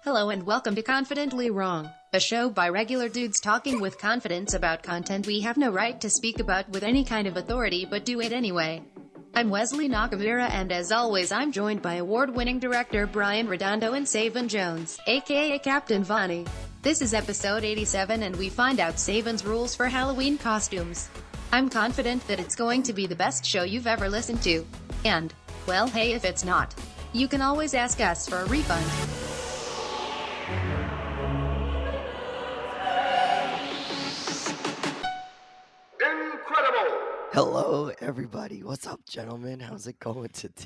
Hello and welcome to Confidently Wrong, a show by regular dudes talking with confidence about content we have no right to speak about with any kind of authority but do it anyway. I'm Wesley Nakamura, and as always I'm joined by award-winning director Brian Redondo and Savon Jones, aka Captain Vonnie. This is episode 87 and we find out Savon's rules for Halloween costumes. I'm confident that it's going to be the best show you've ever listened to. And, well, hey, if it's not, you can always ask us for a refund. Hello, everybody. What's up, gentlemen? How's it going today?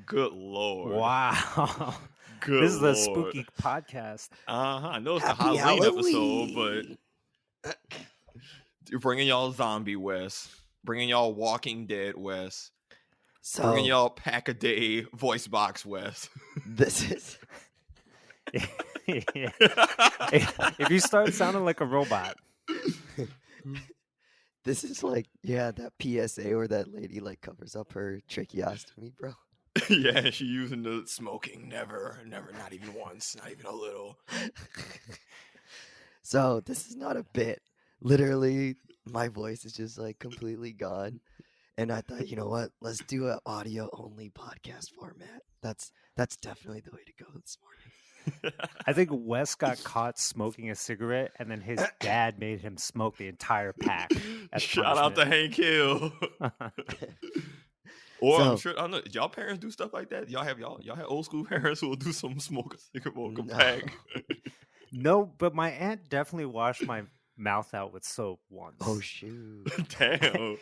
Good Lord. Wow. Good This is Lord. a spooky podcast. I know it's a Happy Halloween Halloween. episode, but you're bringing y'all zombie West, bringing y'all Walking Dead West, bringing y'all Pack a Day voice box West. This is Yeah. If you start sounding like a robot. this is like that PSA where that lady like covers up her tracheostomy, bro. Yeah, she using the smoking never, not even once, not even a little. So this is not a bit. Literally, my voice is just like completely gone. And I thought, you know what? Let's do an audio only podcast format. That's definitely the way to go this morning. I think Wes got caught smoking a cigarette, and then his dad made him smoke the entire pack. as Shout out to punishment. Hank Hill. Or So- I'm sure I don't know. Y'all parents do stuff like that? Y'all have old school parents who will do some smoke a cigarette, a No. pack. No, but my aunt definitely washed my mouth out with soap once. Oh shoot. Damn.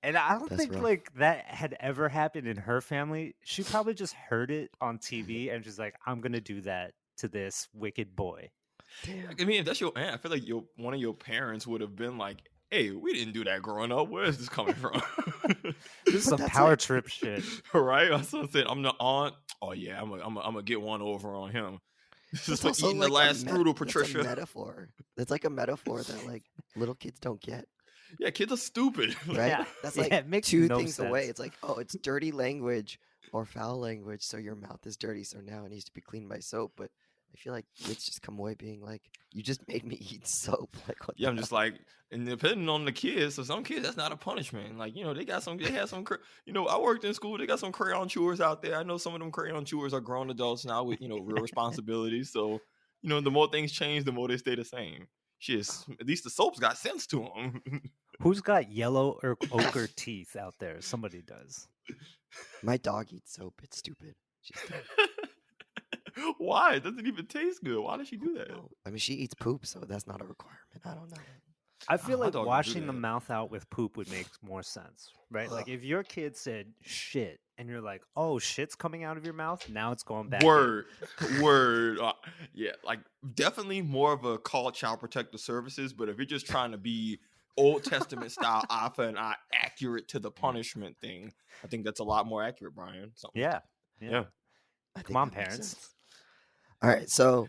And I don't That's think rough. like that had ever happened in her family. She probably just heard it on TV and she's like, I'm gonna do that to this wicked boy. Damn. I mean, if that's your aunt, I feel like one of your parents would have been like, "Hey, we didn't do that growing up. Where is this coming from?" This is But some that's power like- trip shit. Right? My son said, "I'm the aunt." Oh yeah, I'm gonna get one over on him. This is That's like also eating like the a last strudel, That's a Patricia. metaphor. That's like a metaphor that like little kids don't get. Yeah, kids are stupid. Right? Yeah. That's Yeah, like it makes two no things away. sense. It's like, oh, it's dirty language or foul language, so your mouth is dirty, so now it needs to be cleaned by soap. But I feel like kids just come away being like, you just made me eat soap. Like, what Yeah, the I'm just hell? like, and depending on the kids, so some kids that's not a punishment. Like, they had some, I worked in school, they got some crayon chewers out there. I know some of them crayon chewers are grown adults now with, real responsibilities. So, the more things change, the more they stay the same. Shit, at least the soap's got sense to them. Who's got yellow or ochre teeth out there? Somebody does. My dog eats soap. It's stupid. She's dumb. Why? It doesn't even taste good. Why does she do that? No, I mean, she eats poop, so that's not a requirement. I don't know. I feel my like dog don't do washing the that. mouth out with poop would make more sense, right? Like Ugh. if your kid said shit and you're like, oh, shit's coming out of your mouth, now it's going back. in. Word. Yeah, like definitely more of a call child protective services. But if you're just trying to be Old Testament style eye for an eye, accurate to the punishment thing, I think that's a lot more accurate, Brian. Something. Yeah. Yeah. I think Come on, that makes parents. sense. All right, so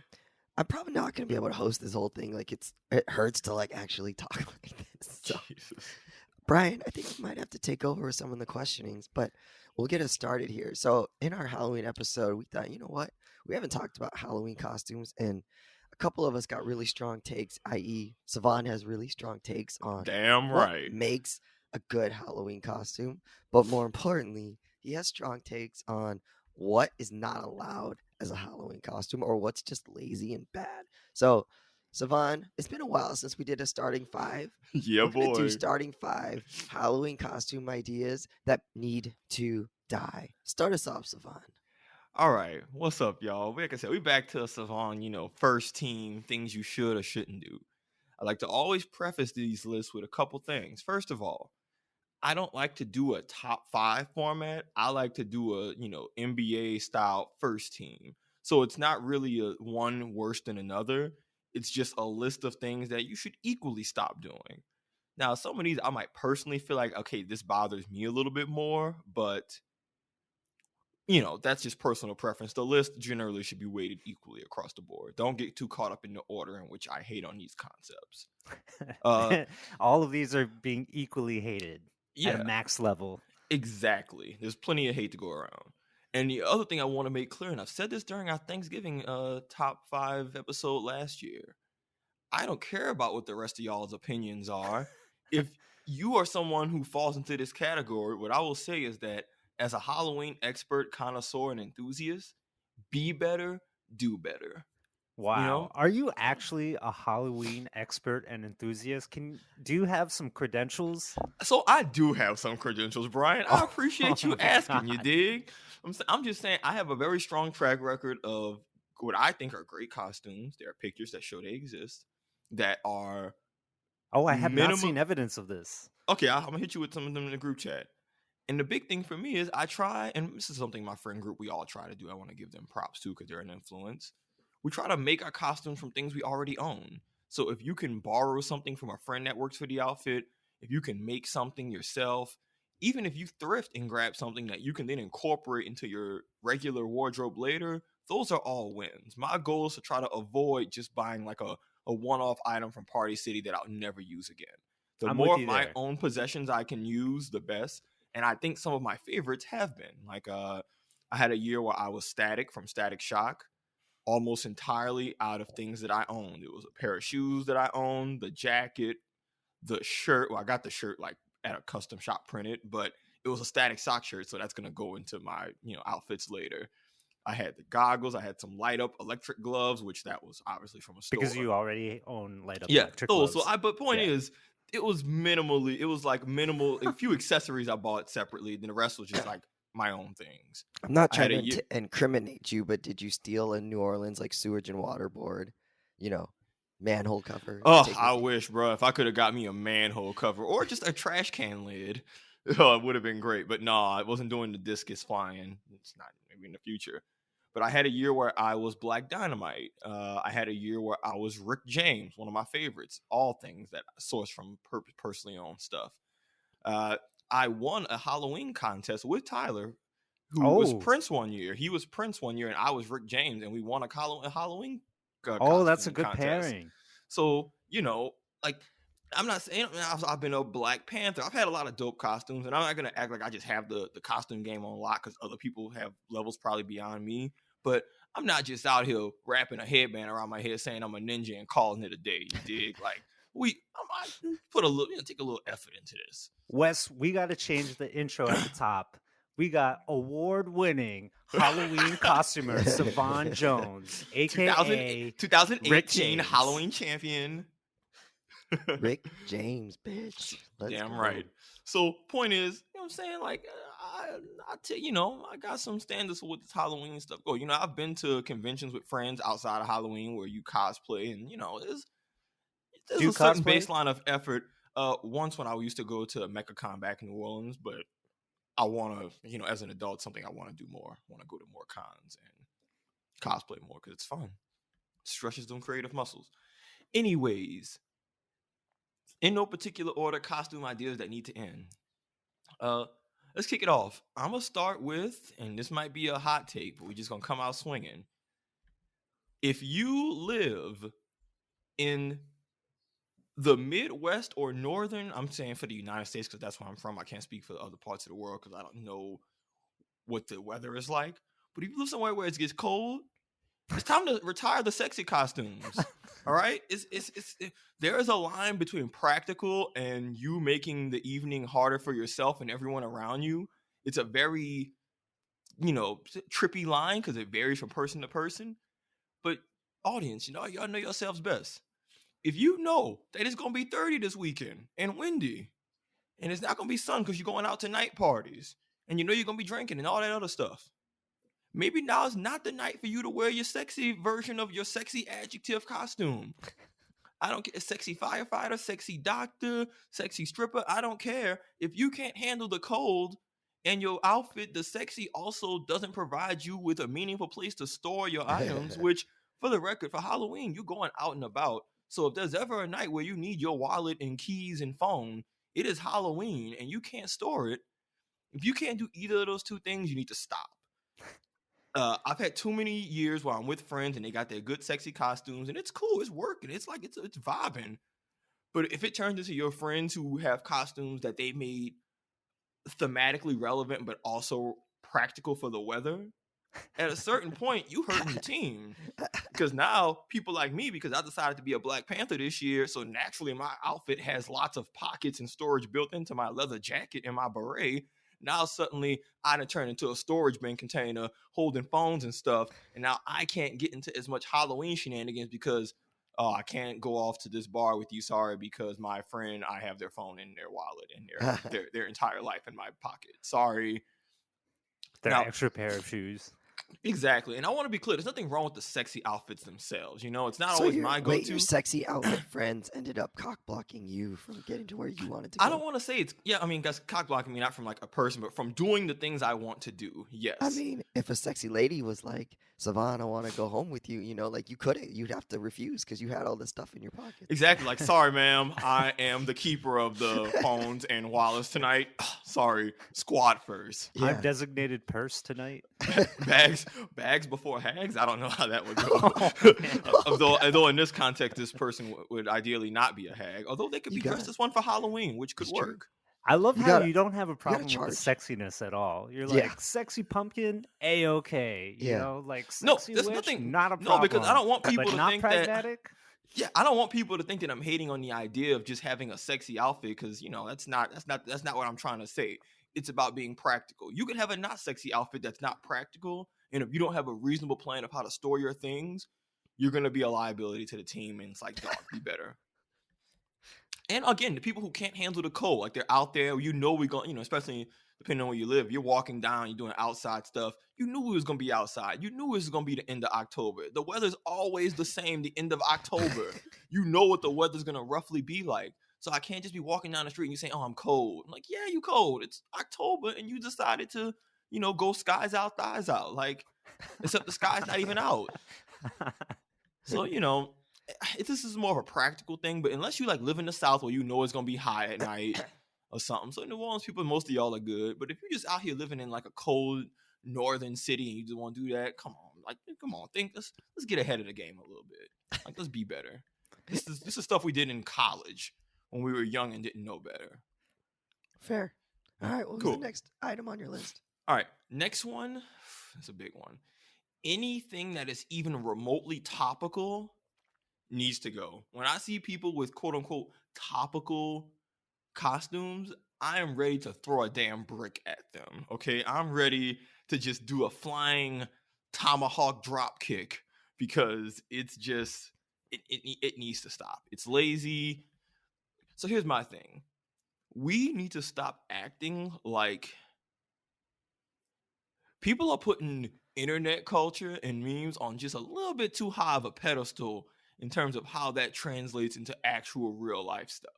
I'm probably not going to be able to host this whole thing. Like, it hurts to like actually talk like this. So, Jesus. Brian, I think you might have to take over with some of the questionings, but we'll get us started here. So, in our Halloween episode, we thought, you know what? We haven't talked about Halloween costumes, and a couple of us got really strong takes, i.e., Savon has really strong takes on Damn what right. makes a good Halloween costume. But more importantly, he has strong takes on what is not allowed as a Halloween costume or what's just lazy and bad. So, Savon, it's been a while since we did a starting five. Yeah, We're gonna boy. do starting five Halloween costume ideas that need to die. Start us off, Savon. All right. What's up, y'all? Like I said, we back to Savon, first team, things you should or shouldn't do. I like to always preface these lists with a couple things. First of all, I don't like to do a top 5 format. I like to do a, NBA style first team. So it's not really a one worse than another. It's just a list of things that you should equally stop doing. Now, some of these I might personally feel like, okay, this bothers me a little bit more, but that's just personal preference. The list generally should be weighted equally across the board. Don't get too caught up in the order in which I hate on these concepts. All of these are being equally hated at Yeah, a max level. exactly. There's plenty of hate to go around. And the other thing I want to make clear, and I've said this during our Thanksgiving top 5 episode last year, I don't care about what the rest of y'all's opinions are. If you are someone who falls into this category, what I will say is that as a Halloween expert, connoisseur, and enthusiast, be better, do better. Wow. Are you actually a Halloween expert and enthusiast? Do you have some credentials? So I do have some credentials, Brian. I appreciate you asking, you dig? I'm just saying I have a very strong track record of what I think are great costumes. There are pictures that show they exist that are I have not seen evidence of this. Okay, I'm gonna hit you with some of them in the group chat. And the big thing for me is I try, and this is something my friend group, we all try to do. I want to give them props too because they're an influence. We try to make our costumes from things we already own. So if you can borrow something from a friend that works for the outfit, if you can make something yourself, even if you thrift and grab something that you can then incorporate into your regular wardrobe later, those are all wins. My goal is to try to avoid just buying like a one-off item from Party City that I'll never use again. The more of my own possessions I can use, the best. And I think some of my favorites have been. Like I had a year where I was Static from Static Shock, almost entirely out of things that I owned. It was a pair of shoes that I owned, the jacket, the shirt. Well, I got the shirt like at a custom shop printed, but it was a Static Shock shirt, so that's gonna go into my outfits later. I had the goggles. I had some light up electric gloves, which that was obviously from a store. Because you already own light up electric gloves. But point is, it was minimally. It was like minimal. A few accessories I bought separately. Then the rest was just like my own things. I'm not trying to incriminate you, but did you steal a New Orleans like sewage and water board? Manhole cover. Oh, I wish, bro. If I could have got me a manhole cover or just a trash can lid, it would have been great. But no, I wasn't doing the discus flying. It's not maybe in the future. But I had a year where I was Black Dynamite. I had a year where I was Rick James, one of my favorites. All things that I sourced from personally owned stuff. I won a Halloween contest with Tyler, who was Prince one year. He was Prince one year, and I was Rick James, and we won a Halloween that's a good pairing. So, I'm not saying I've been a Black Panther. I've had a lot of dope costumes, and I'm not going to act like I just have the costume game on lock because other people have levels probably beyond me. But I'm not just out here wrapping a headband around my head saying I'm a ninja and calling it a day. You dig? Like, I put a little, take a little effort into this. Wes, we got to change the intro at the top. We got award-winning Halloween costumer Savon Jones, a.k.a. 2018 Halloween champion. Rick James, bitch. Damn right. So, point is, what I'm saying? Like, I got some standards with this Halloween stuff. I've been to conventions with friends outside of Halloween where you cosplay, and there's a certain baseline of effort. Once when I used to go to MechaCon back in New Orleans, but I want to, as an adult, something I want to do more. I want to go to more cons and cosplay more because it's fun. Stretches them creative muscles. Anyways, in no particular order, costume ideas that need to end. Let's kick it off. I'm going to start with, and this might be a hot take, but we're just going to come out swinging. If you live in the Midwest or Northern, I'm saying for the United States because that's where I'm from. I can't speak for the other parts of the world because I don't know what the weather is like. But if you live somewhere where it gets cold, it's time to retire the sexy costumes. All right? There is a line between practical and you making the evening harder for yourself and everyone around you. It's a very, trippy line because it varies from person to person. But audience, y'all know yourselves best. If you know that it's going to be 30 this weekend and windy, and it's not going to be sun because you're going out to night parties, and you're going to be drinking and all that other stuff, maybe now is not the night for you to wear your sexy version of your sexy adjective costume. I don't care. Sexy firefighter, sexy doctor, sexy stripper. I don't care. If you can't handle the cold and your outfit, the sexy, also doesn't provide you with a meaningful place to store your items, which, for the record, for Halloween, you're going out and about. So if there's ever a night where you need your wallet and keys and phone, it is Halloween and you can't store it. If you can't do either of those two things, you need to stop. I've had too many years where I'm with friends and they got their good sexy costumes and it's cool. It's working. It's like, it's vibing. But if it turns into your friends who have costumes that they made thematically relevant, but also practical for the weather, at a certain point, you hurting the team. Because now people like me, because I decided to be a Black Panther this year, so naturally my outfit has lots of pockets and storage built into my leather jacket and my beret. Now suddenly I done turned into a storage bin container holding phones and stuff, and now I can't get into as much Halloween shenanigans because I can't go off to this bar with you, sorry, because my friend, I have their phone in their wallet and their entire life in my pocket. Sorry. Their Now, extra pair of shoes. exactly. And I want to be clear, there's nothing wrong with the sexy outfits themselves. You know, it's not So always my go-to. your sexy outfit friends ended up cock blocking you from getting to where you wanted to go. I don't want to say it's, yeah, I mean, guys, cock blocking me not from like a person, but from doing the things I want to do. Yes. I mean, if a sexy lady was like, Savon, I want to go home with you, you know, like you couldn't, you'd have to refuse because you had all this stuff in your pocket. Exactly. Like, sorry, ma'am, I am the keeper of the phones and wallets tonight. Sorry, squad first. Yeah. I'm designated purse tonight. bags before hags. I don't know how that would go. Oh, although in this context, this person would ideally not be a hag. Although they could You be dressed gotta- as one for Halloween, which could It's true. work. I love You how gotta- you don't have a problem with the charge. sexiness at all. You're Yeah. like, sexy pumpkin, A-okay. You Yeah. know, like No, sexy there's witch, nothing. not a No, problem. because I don't want people but to not think that. pragmatic. Yeah, I don't want people to think that I'm hating on the idea of just having a sexy outfit because that's not what I'm trying to say. It's about being practical. You can have a not sexy outfit that's not practical, and if you don't have a reasonable plan of how to store your things, you're gonna be a liability to the team. And it's like, dog, be better. And again, the people who can't handle the cold, like they're out there, we're going, especially depending on where you live, you're walking down, you're doing outside stuff. You knew it was going to be outside. You knew it was going to be the end of October. The weather's always the same, the end of October. You know what the weather's going to roughly be like. So I can't just be walking down the street and you saying, oh, I'm cold. I'm like, yeah, you cold. It's October and you decided to, go skies out, thighs out. Like, except the sky's not even out. So, this is more of a practical thing, but unless you like live in the South where it's gonna be high at night or something. So New Orleans people, most of y'all are good. But if you're just out here living in like a cold northern city and you just want to do that, come on, let's get ahead of the game a little bit. Like, let's be better. This is stuff we did in college when we were young and didn't know better. Fair. All right, what was Cool. the next item on your list? All right, next one. It's a big one. Anything that is even remotely topical needs to go. When I see people with quote unquote topical costumes, I am ready to throw a damn brick at them. Okay, I'm ready to just do a flying tomahawk drop kick because it's just it needs to stop. It's lazy. So here's my thing. We need to stop acting like people are putting internet culture and memes on just a little bit too high of a pedestal in terms of how that translates into actual real life stuff.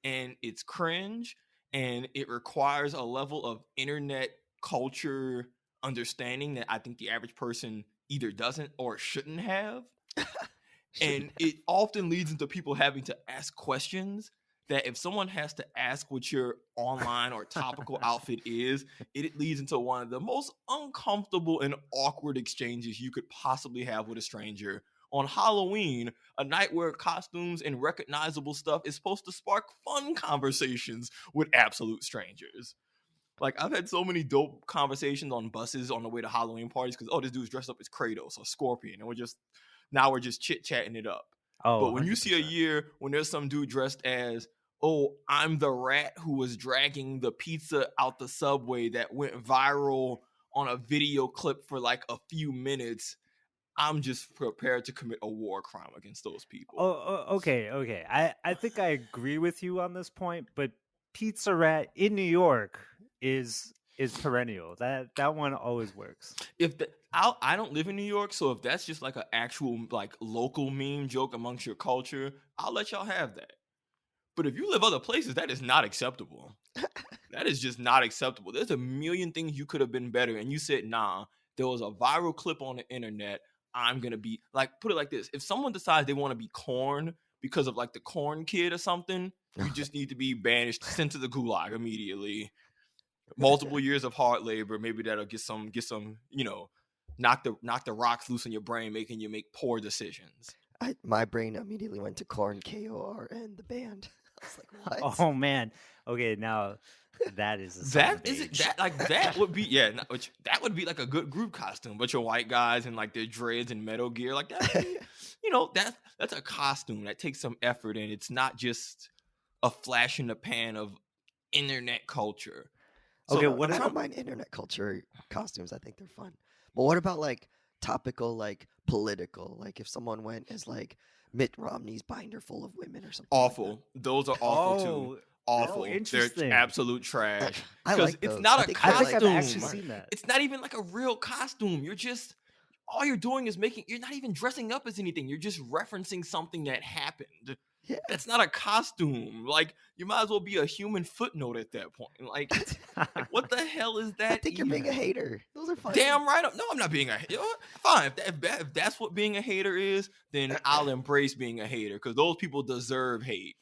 And it's cringe, and it requires a level of internet culture understanding that I think the average person either doesn't or shouldn't have. And it often leads into people having to ask questions that if someone has to ask what your online or topical outfit is, it leads into one of the most uncomfortable and awkward exchanges you could possibly have with a stranger. On Halloween, a night where costumes and recognizable stuff is supposed to spark fun conversations with absolute strangers. Like, I've had so many dope conversations on buses on the way to Halloween parties because, this dude's dressed up as Kratos or Scorpion, and we're just chit-chatting it up. Oh, but when you see a 100%. year when there's some dude dressed as, I'm the rat who was dragging the pizza out the subway that went viral on a video clip for like a few minutes, I'm just prepared to commit a war crime against those people. Okay. I think I agree with you on this point, but Pizza Rat in New York is perennial. That one always works. I don't live in New York, so if that's just like an actual like local meme joke amongst your culture, I'll let y'all have that. But if you live other places, that is not acceptable. That is just not acceptable. There's a million things you could have been better, and you said, nah, there was a viral clip on the internet. I'm going to be, like, put it like this. If someone decides they want to be corn because of, like, the corn kid or something, you just need to be banished, sent to the gulag immediately. Multiple years of hard labor. Maybe that'll get some, knock the rocks loose in your brain, making you make poor decisions. My brain immediately went to Korn, KOR, and the band. I was like, what? Oh man. Okay, now That is a sign That of is it. age. That like that would be that would be like a good group costume. But your white guys in like their dreads and metal gear, like that. That's a costume that takes some effort, and it's not just a flash in the pan of internet culture. So Okay, I don't mind internet culture costumes. I think they're fun. But what about like topical, like political? Like if someone went as like Mitt Romney's binder full of women or something. awful. Like Those are awful too. Awful. They're interesting. absolute trash. I like it's those. not I a think I they're, think costume. I've actually seen that. It's not even like a real costume. All you're doing is you're not even dressing up as anything. You're just referencing something that happened. Yeah. That's not a costume. Like, you might as well be a human footnote at that point. Like what the hell is that? I think you're being a hater. Those are fun. Damn right. No, I'm not being a hater. Fine. If that's what being a hater is, then I'll embrace being a hater, because those people deserve hate.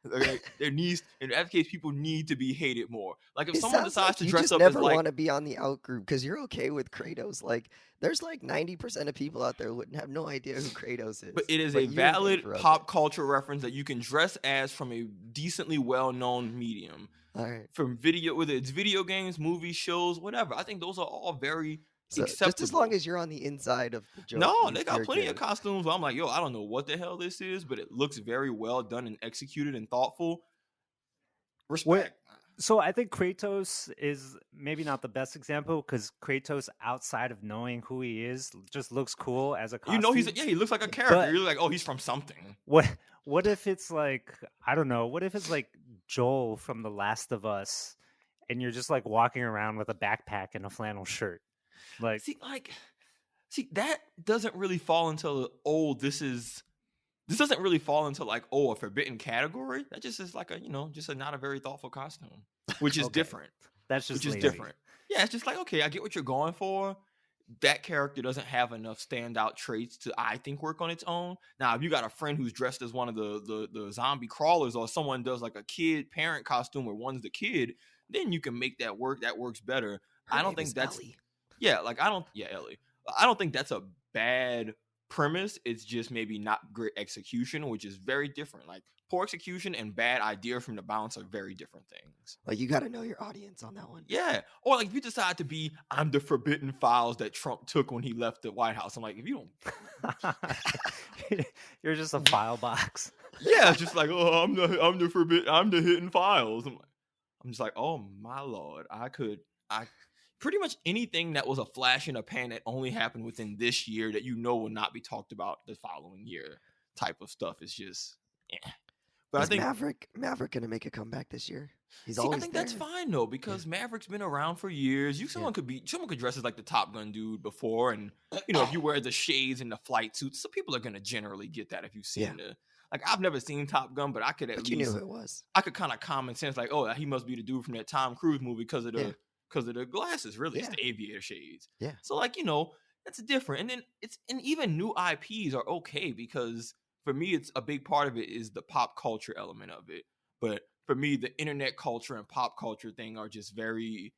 Okay? In that case, people need to be hated more. Like if someone decides to dress up as never like, want to be on the out group because you're okay with Kratos. Like there's like 90% of people out there who wouldn't have no idea who Kratos is. but it is a valid pop culture reference that you can dress as from a decently well-known medium. All right. From whether it's video games, movies, shows, whatever. I think those are all very acceptable. Just as long as you're on the inside of the joke. No, they got plenty of costumes where I'm like, yo, I don't know what the hell this is, but it looks very well done and executed and thoughtful. Respect. So I think Kratos is maybe not the best example, because Kratos, outside of knowing who he is, just looks cool as a costume. He looks like a character. But you're like, oh, he's from something. What if it's like, I don't know, what if it's like Joel from The Last of Us, and you're just like walking around with a backpack and a flannel shirt? Like, see, that doesn't really fall into this doesn't really fall into like, a forbidden category. That just is like just not a very thoughtful costume, which is different. That's just which lazy. is different. Yeah, it's just like, okay, I get what you're going for. That character doesn't have enough standout traits to, I think, work on its own. Now, if you got a friend who's dressed as one of the zombie crawlers, or someone does like a kid parent costume where one's the kid, then you can make that work. That works better. I don't think that's Ellie. Ellie. I don't think that's a bad premise. It's just maybe not great execution, which is very different. Like, poor execution and bad idea from the bounce are very different things. Like, you got to know your audience on that one. Yeah. Or like, if you decide to be, I'm the forbidden files that Trump took when he left the White House. I'm like, if you don't, you're just a file box. Yeah, it's just like, oh, I'm the hidden files. I'm just like, oh my Lord, I pretty much anything that was a flash in a pan that only happened within this year that will not be talked about the following year type of stuff is just, yeah. But Is I think Maverick gonna make a comeback this year? I think that's fine though, because Maverick's been around for years. Someone could dress as like the Top Gun dude before, and if you wear the shades and the flight suits, so people are gonna generally get that if you've seen the. Like, I've never seen Top Gun, but I could you knew who it was. I could kind of common sense, like, oh, he must be the dude from that Tom Cruise movie because of the glasses. Really, it's the aviator shades. Yeah. So like, that's different. And then even new IPs are okay, because for me, it's a big part of it is the pop culture element of it. But for me, the internet culture and pop culture thing are just very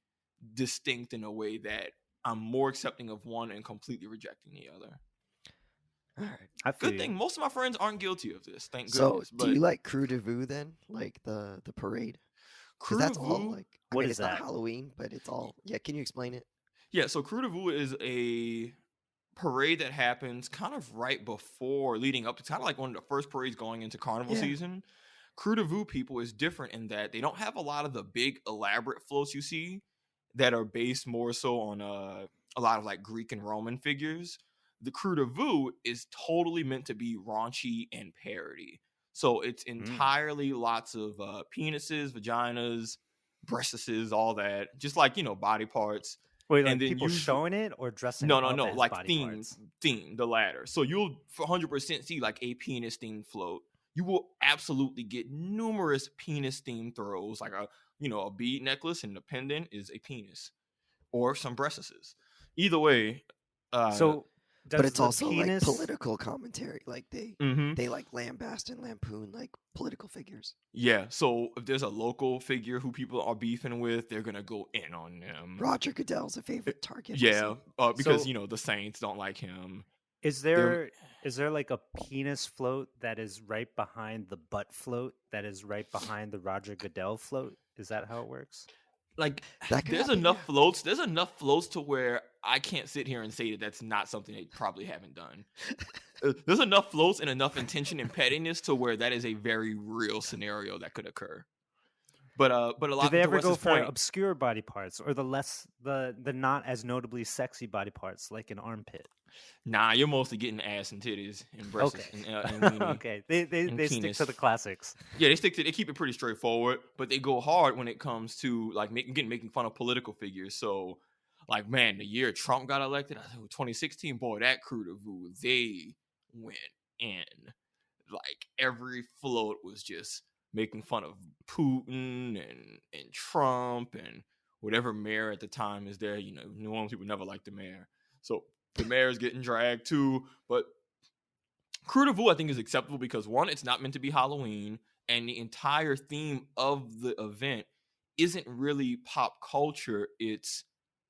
distinct in a way that I'm more accepting of one and completely rejecting the other. All right. Good thing most of my friends aren't guilty of this. Thank So, goodness. do you like Crew de Vue then? Like the parade? Because that's all like. What is it's that? not Halloween, but it's all. Yeah, can you explain it? Yeah, so Crew de Vue is a parade that happens kind of right before, leading up. It's kind of like one of the first parades going into carnival season. Crew de Vue people is different in that they don't have a lot of the big elaborate floats you see that are based more so on a lot of like Greek and Roman figures. The Crew de Vue is totally meant to be raunchy and parody. So it's entirely lots of penises, vaginas, breastises, all that. Just like, body parts. Wait, like and then people showing it or dressing No, up as like body parts? theme, the latter. So you'll 100% see like a penis themed float. You will absolutely get numerous penis themed throws, like a bead necklace and the pendant is a penis or some breastises. Either way. But it's also like political commentary. Like they like lambast and lampoon like political figures. Yeah. So if there's a local figure who people are beefing with, they're gonna go in on them. Roger Goodell's a favorite target. Yeah, because the Saints don't like him. Is there like a penis float that is right behind the butt float that is right behind the Roger Goodell float? Is that how it works? like That could there's happen, enough yeah. floats. There's enough floats to where I can't sit here and say that that's not something they probably haven't done. There's enough floats and enough intention and pettiness to where that is a very real scenario that could occur. But a Do lot they to ever go Wes's for point. obscure body parts or the not as notably sexy body parts like an armpit? Nah, you're mostly getting ass and titties and breasts Okay. and weenie Okay. They and stick to the penis. classics. Yeah, they keep it pretty straightforward, but they go hard when it comes to like making fun of political figures. So, like, man, the year Trump got elected, 2016, boy, that crew de Voo, they went in. Like every float was just making fun of Putin and Trump and whatever mayor at the time is there. You know, New Orleans people never liked the mayor, so the mayor's getting dragged too. But Crew de Voo, I think, is acceptable because one, it's not meant to be Halloween, and the entire theme of the event isn't really pop culture, it's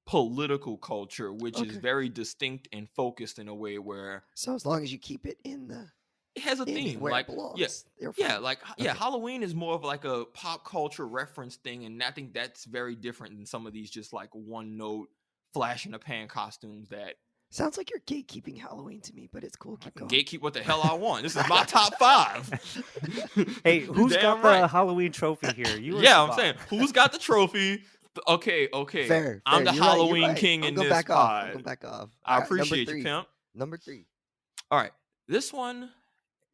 political culture, which is Okay. very distinct and focused in a way where So as long as you keep it in the it has a in theme. where Like, it belongs, yeah, they're yeah, fine. like Okay. Halloween is more of like a pop culture reference thing, and I think that's very different than some of these just like one note flash in the pan costumes that Sounds like you're gatekeeping Halloween to me, but it's cool. I Keep can going. gatekeep what the hell I want. This is my top 5. Hey, You're who's damn got right. the Halloween trophy here? You or Yeah, I'm Savon? saying, who's got the trophy? Okay. Fair. I'm the You're right, you're Halloween right. king I'm in going this back off. I'm pod. going back off. I All right, appreciate you, pimp. Number 3. All right, this one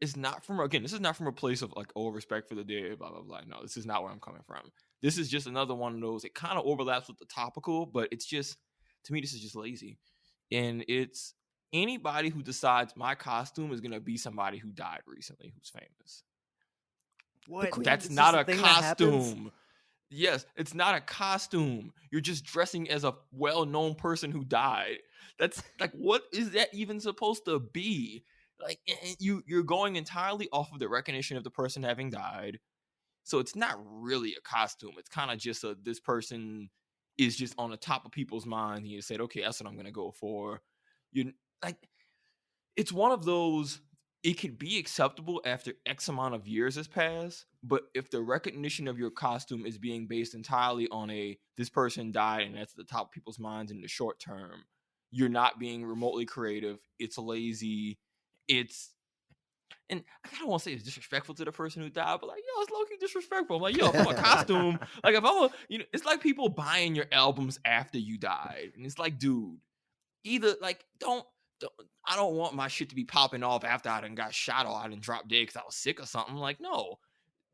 is not from a place of like respect for the dead, blah blah blah. No, this is not where I'm coming from. This is just another one of those. It kind of overlaps with the topical, but it's just, to me, this is just lazy. And it's anybody who decides my costume is gonna be somebody who died recently, who's famous. What? Queen. That's This is not the a thing that happens? costume. Yes, it's not a costume. You're just dressing as a well-known person who died. That's like, what is that even supposed to be? Like, you're going entirely off of the recognition of the person having died. So it's not really a costume. It's kind of just this person is just on the top of people's minds, and you said, okay, that's what I'm gonna go for. You like, it's one of those. It could be acceptable after X amount of years has passed, but if the recognition of your costume is being based entirely on this person died and that's at the top of people's minds in the short term, you're not being remotely creative. It's lazy. And I kind of want to say it's disrespectful to the person who died, but like, yo, it's low-key disrespectful. I'm like, yo, if I'm a costume, like if I'm it's like people buying your albums after you died. And it's like, dude, either like, I don't want my shit to be popping off after I done got shot or I done dropped dead because I was sick or something. Like, no,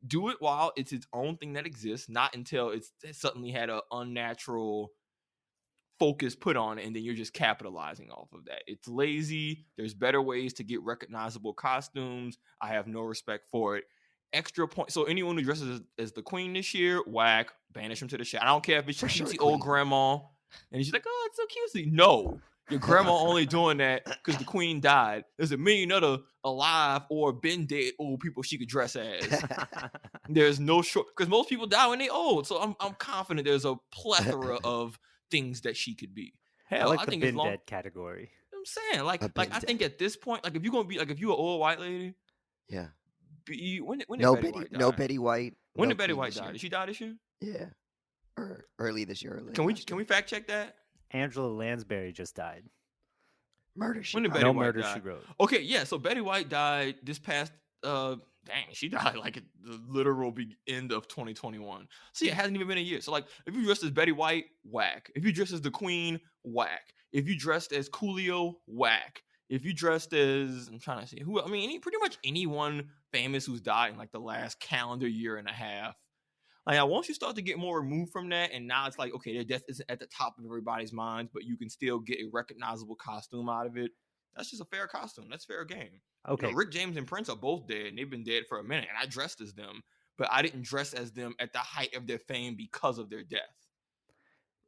do it while it's its own thing that exists, not until it suddenly had an unnatural focus put on it, and then you're just capitalizing off of that. It's lazy. There's better ways to get recognizable costumes. I have no respect for it. Extra point. So anyone who dresses as the queen this year, whack, banish them to the shop. I don't care if it's your cutesy old grandma, and she's like, oh, it's so cutesy. No. Your grandma only doing that because the queen died. There's a million other alive or been dead old people she could dress as. There's no short, because most people die when they old. So I'm confident there's a plethora of things that she could be. Hell, I like I the think been dead category. I'm saying I think at this point, like if you're gonna be like if you're an old white lady, Yeah. when did No Betty White die? no Betty White. When no did Betty Queen White this die? year. Did she die this year? Yeah. Or early this year. Can we fact check that? Angela Lansbury just died. Murder She When did Wrote. Betty No White Murder, die? She Wrote. Okay, yeah. So Betty White died this past. Dang, she died like at the literal end of 2021. So yeah, it hasn't even been a year. So like, if you dressed as Betty White, whack. If you dressed as the Queen, whack. If you dressed as Coolio, whack. If you dressed as, I'm trying to see who. I mean, pretty much anyone famous who's died in like the last calendar year and a half. Like, once you start to get more removed from that, and now it's like, okay, their death isn't at the top of everybody's minds, but you can still get a recognizable costume out of it. That's just a fair costume. That's fair game. Okay. You know, Rick James and Prince are both dead, and they've been dead for a minute, and I dressed as them, but I didn't dress as them at the height of their fame because of their death.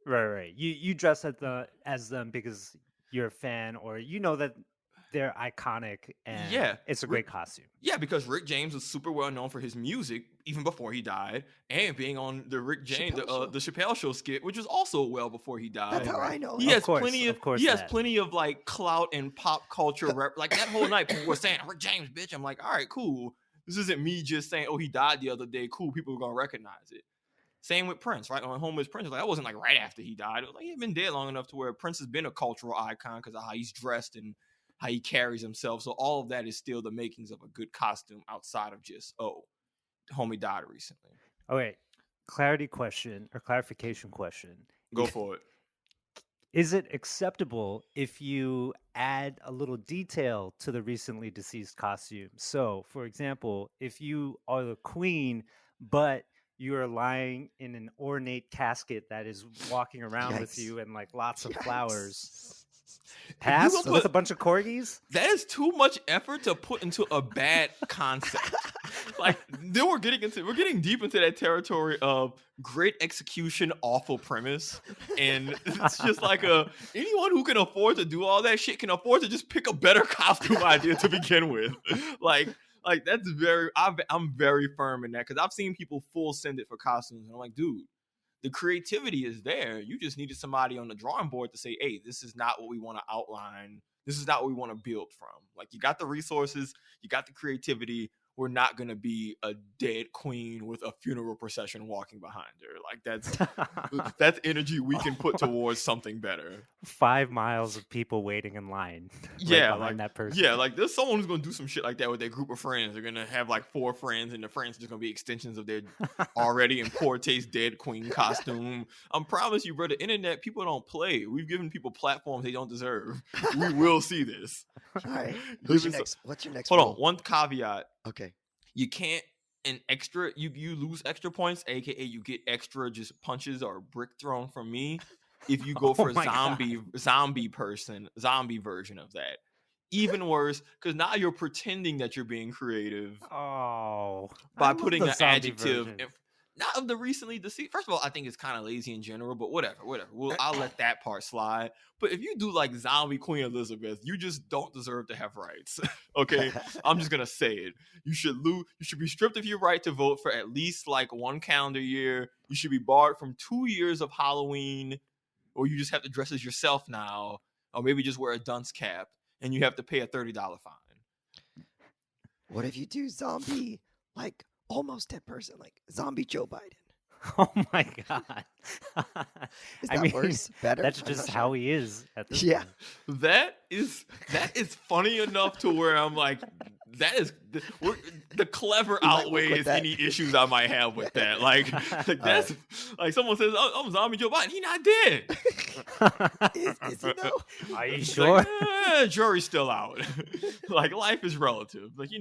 Right. You dress as them because you're a fan, or you know that they're iconic, and it's a great costume. Yeah, because Rick James was super well known for his music even before he died, and being on the Rick James the Chappelle Show skit, which was also well before he died. That's how I know. He has plenty of like clout and pop culture like that whole night people were saying Rick James, bitch. I'm like, all right, cool. This isn't me just saying, oh, he died the other day. Cool, people are gonna recognize it. Same with Prince, right? On Home with Prince, like that wasn't like right after he died. It was like he had been dead long enough to where Prince has been a cultural icon because of how he's dressed and how he carries himself. So all of that is still the makings of a good costume outside of just, oh, homie died recently. Okay, clarification question. Go for it. Is it acceptable if you add a little detail to the recently deceased costume? So, for example, if you are the queen, but you are lying in an ornate casket that is walking around with Yikes. you and like lots of flowers, If you pass gonna with put- a bunch of corgis? That is too much effort to put into a bad concept. Like then we're getting deep into that territory of great execution, awful premise, and it's just like anyone who can afford to do all that shit can afford to just pick a better costume idea to begin with. Like that's I'm very firm in that because I've seen people full send it for costumes, and I'm like, dude, the creativity is there. You just needed somebody on the drawing board to say, hey, this is not what we want to outline. This is not what we want to build from. Like you got the resources, you got the creativity. We're not going to be a dead queen with a funeral procession walking behind her. Like that's energy we can put towards something better. 5 miles of people waiting in line. Yeah, behind like that person. Yeah, like there's someone who's going to do some shit like that with their group of friends. They're going to have like 4 friends, and the friends are just going to be extensions of their already in poor taste dead queen costume. I promise you, bro, the internet, people don't play. We've given people platforms they don't deserve. We will see this. All right. What's What's your next Hold rule? on, one caveat. Okay. You can't you lose extra points, aka you get extra just punches or brick thrown from me if you go for zombie version of that. Even worse, because now you're pretending that you're being creative Oh, by I love putting the an zombie adjective version. not of the recently deceased. First of all, I think it's kind of lazy in general, but whatever. I'll let that part slide. But if you do like zombie Queen Elizabeth, you just don't deserve to have rights. Okay, I'm just gonna say it. You should be stripped of your right to vote for at least like 1 calendar year. You should be barred from 2 years of Halloween, or you just have to dress as yourself now, or maybe just wear a dunce cap, and you have to pay a $30 fine. What if you do zombie, like almost dead person, like zombie Joe Biden? Oh my god! Is that worse? Better? That's I'm just not how sure. he is at this Yeah. point. That is funny enough to where I'm like, the clever You might work outweighs with that. any issues I might have with that. Like that's like someone says, oh, I'm zombie Joe Biden. He not dead. Is he though? Are you It's sure? like, jury's still out. Like life is relative. Like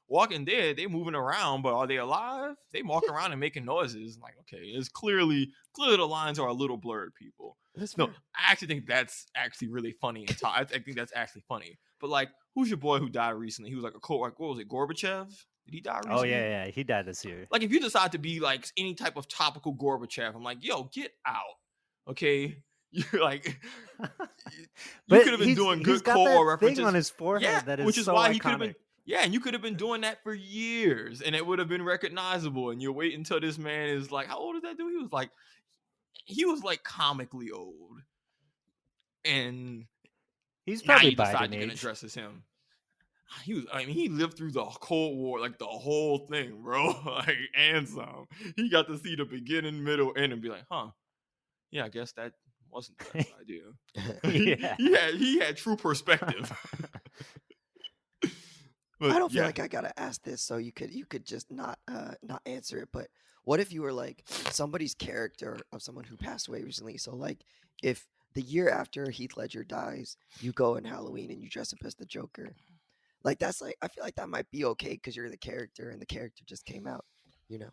Walking Dead, they moving around, but are they alive? They walking around and making noises. Like okay, it's clearly the lines are a little blurred, people. That's No, fair. I actually think that's actually really funny. I think that's actually funny. But like, who's your boy who died recently? He was like what was it, Gorbachev? Did he die recently? Oh yeah, he died this year. Like if you decide to be like any type of topical Gorbachev, I'm like, yo, get out. Okay? You're like you But could have been doing he's good got Cold War that references. thing on his forehead Yeah, that is which is so why iconic. he could have been. Yeah, and you could have been doing that for years, and it would have been recognizable. And you wait until this man is like, how old is that dude? He was like comically old, and He's now probably you decide Biden you're gonna age. dress as him. He lived through the Cold War, like the whole thing, bro. Like, and some. He got to see the beginning, middle, end, and be like, huh? Yeah, I guess that wasn't the best idea. Yeah. he had true perspective. But, I don't feel yeah. like I gotta ask this, so you could just not answer it. But what if you were like somebody's character of someone who passed away recently? So like if the year after Heath Ledger dies, you go in Halloween and you dress up as the Joker. Like that's like I feel like that might be okay because you're the character and the character just came out, you know.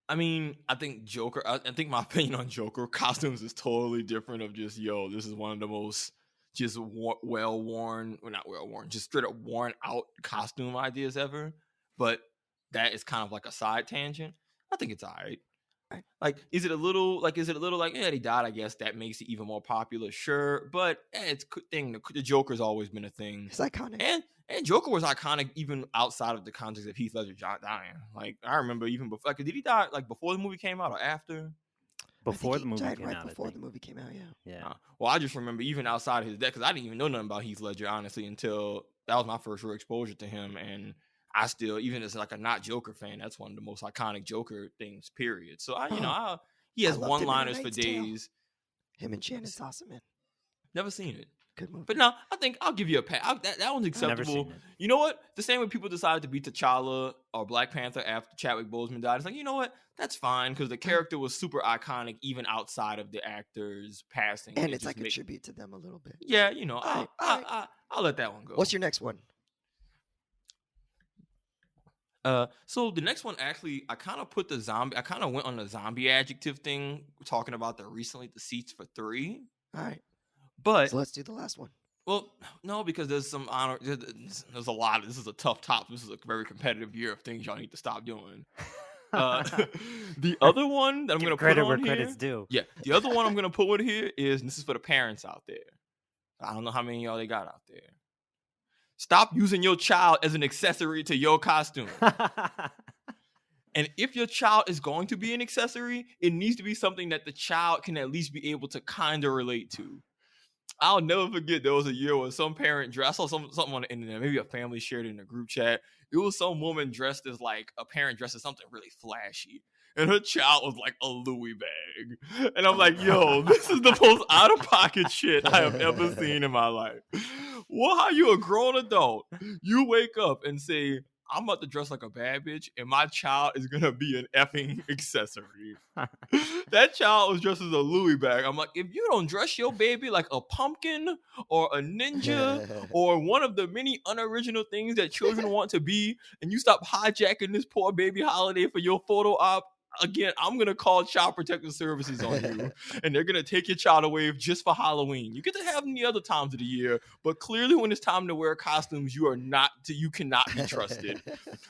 I mean, I think Joker. I think my opinion on Joker costumes is totally different. Of just this is one of the most just well worn, or not well worn, just straight up worn out costume ideas ever. But that is kind of like a side tangent. I think it's alright. Like, is it a little like yeah, he died? I guess that makes it even more popular. Sure, but it's a thing. The Joker's always been a thing. It's iconic. And Joker was iconic even outside of the context of Heath Ledger dying. Like I remember even before. Like, did he die like before the movie came out or after? Before I the think he movie died came right out. before the movie came out. Yeah. Well, I just remember even outside of his death because I didn't even know nothing about Heath Ledger honestly until that was my first real exposure to him, and I still, even as like a not Joker fan, that's one of the most iconic Joker things, period. So he has I loved him in A one-liners for Knight's Tale. days. Him and Shannon Sossaman. Never seen it. Good movie. But no, I think I'll give you a pass. That one's I've never acceptable. seen it. You know what? The same way people decided to beat T'Challa or Black Panther after Chadwick Boseman died. It's like, you know what? That's fine because the character was super iconic even outside of the actor's passing. And it's like a tribute to them a little bit. Yeah, All right. I'll let that one go. What's your next one? So the next one, actually, I kind of went on the zombie adjective thing, talking about the recently deceased for 3. All right. But So let's do the last one. Well, no, because there's some honor. There's a lot. This is a tough top. This is a very competitive year of things y'all need to stop doing. The other one that I'm going to put credit on where here, credit's due. Yeah, the other one I'm going to put in here is, and this is for the parents out there. I don't know how many of y'all they got out there. Stop using your child as an accessory to your costume. And if your child is going to be an accessory, it needs to be something that the child can at least be able to kind of relate to. I'll never forget there was a year where some parent dressed, I saw something on the internet, maybe a family shared it in a group chat. It was some woman dressed as like a parent dressed as something really flashy. And her child was like a Louis bag. And I'm like, yo, this is the most out-of-pocket shit I have ever seen in my life. Well, how you a grown adult? You wake up and say, I'm about to dress like a bad bitch, and my child is going to be an effing accessory. That child was dressed as a Louis bag. I'm like, if you don't dress your baby like a pumpkin or a ninja or one of the many unoriginal things that children want to be, and you stop hijacking this poor baby holiday for your photo op, again, I'm going to call Child Protective Services on you, and they're going to take your child away just for Halloween. You get to have them the other times of the year, but clearly when it's time to wear costumes, you cannot be trusted.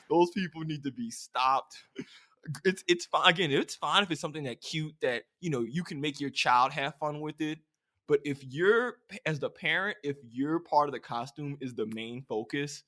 Those people need to be stopped. It's fine. Again, it's fine if it's something that cute that, you can make your child have fun with it. But if you're, as the parent, if your part of the costume is the main focus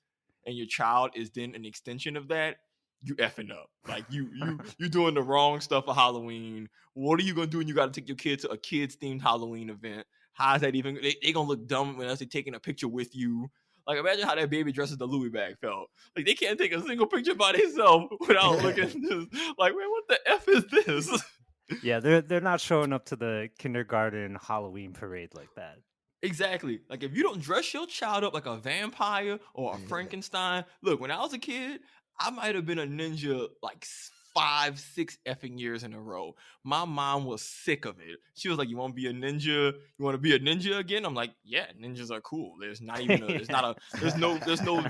and your child is then an extension of that, you effing up. Like you're doing the wrong stuff for Halloween. What are you gonna do when you gotta take your kid to a kids themed Halloween event? How is that even? They gonna look dumb unless they're taking a picture with you. Like imagine how that baby dresses the Louis bag felt. Like they can't take a single picture by themselves without looking at this. Like, man, what the F is this? Yeah, they're not showing up to the kindergarten Halloween parade like that. Exactly. Like if you don't dress your child up like a vampire or a Frankenstein. Look, when I was a kid, I might have been a ninja like 5-6 effing years in a row. My mom was sick of it. She was like, "You want to be a ninja? You want to be a ninja again?" I'm like, "Yeah, ninjas are cool. There's not even there's no